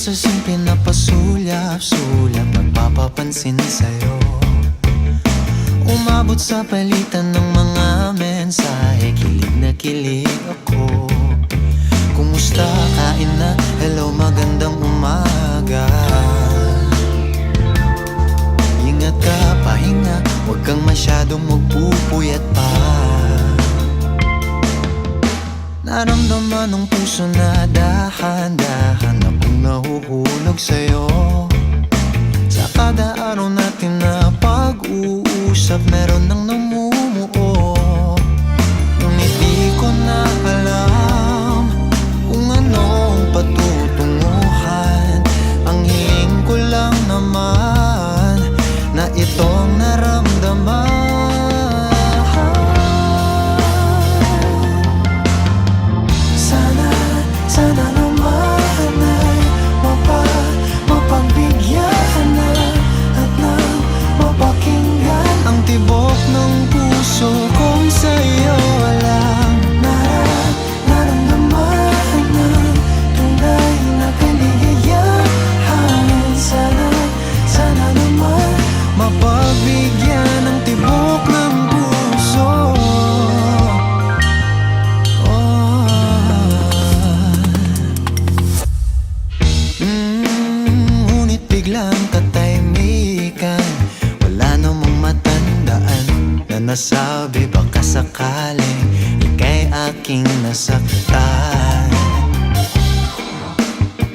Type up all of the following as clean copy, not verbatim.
sa simple na pasulyap-sulyap, nagpapapansin sa'yo. Umabot sa palitan ng mga mensahe, kilig na kilig ako. Kumusta, kain na, hello, magandang umaga. Ingat ka, pahinga, huwag kang masyadong magpupuyat pa. Naramdaman ng puso na dahan-dahan akong nahuhulog sa'yo. Sa kada araw natin na pag-uusap, meron nang namumuo. Ngunit di ko na alam kung anong patutunguhan. Ang hiling ko lang naman na itong naramdaman. Sana naman ay mapagbigyan na at nang mapakinggan ang tibok ng puso kong sa'yo lang naramdaman ng tunay na kaligayahan. Sana naman mapagbigyan ng tibok ng puso. Ngunit biglang katahimikan, wala namang matandaan na nasabi baka sakaling ika'y aking nasaktan.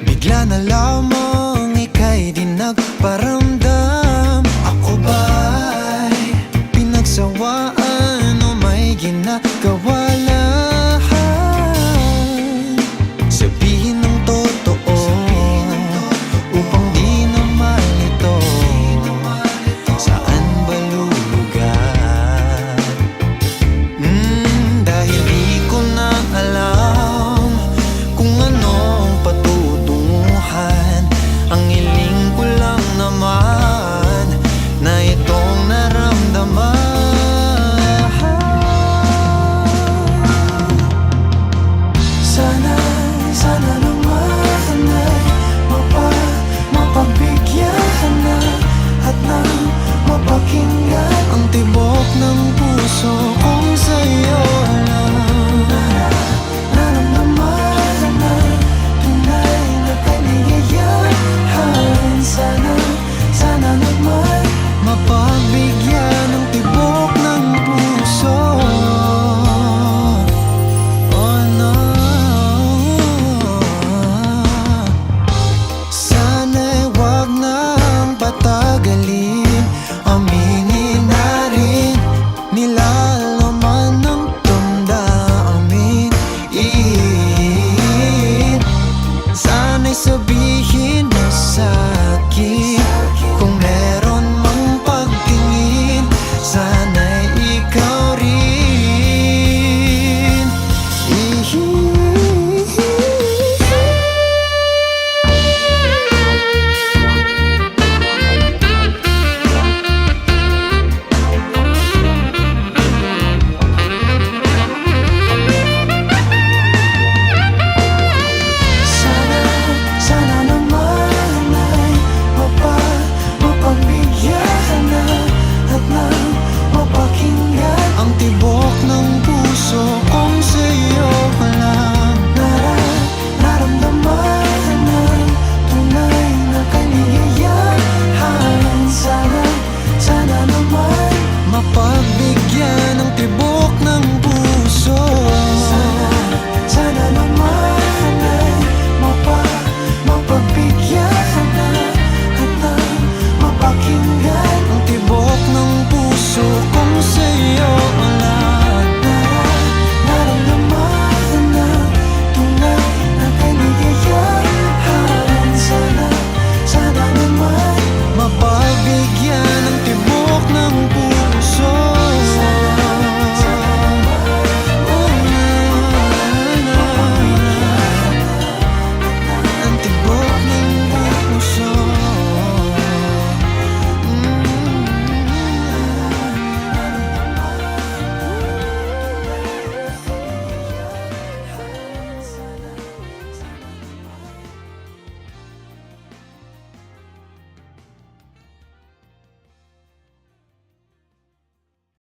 Bigla na lamang ika'y di nagparamdam. Ako ba'y pinagsawaan o may ginagawa lang? Sabihin ng totoo upang di na malito. Saan ba lulugar? Dahil di ko na alam kung anong patutunguhan. Ang hiling ko lang naman na itong naramdaman. Sana naman ay mapagbigyan na at nang mapakinggan ang tibok ng puso kong sa'yo lang naramdaman na tunay na kaligayahan. Sana naman mapagbigyan ng tibok ng puso. Oh no, sana'y wag nang patagalin. Aminin na rin nilalaman ng damdamin. Sana'y sabihin mo sa'kin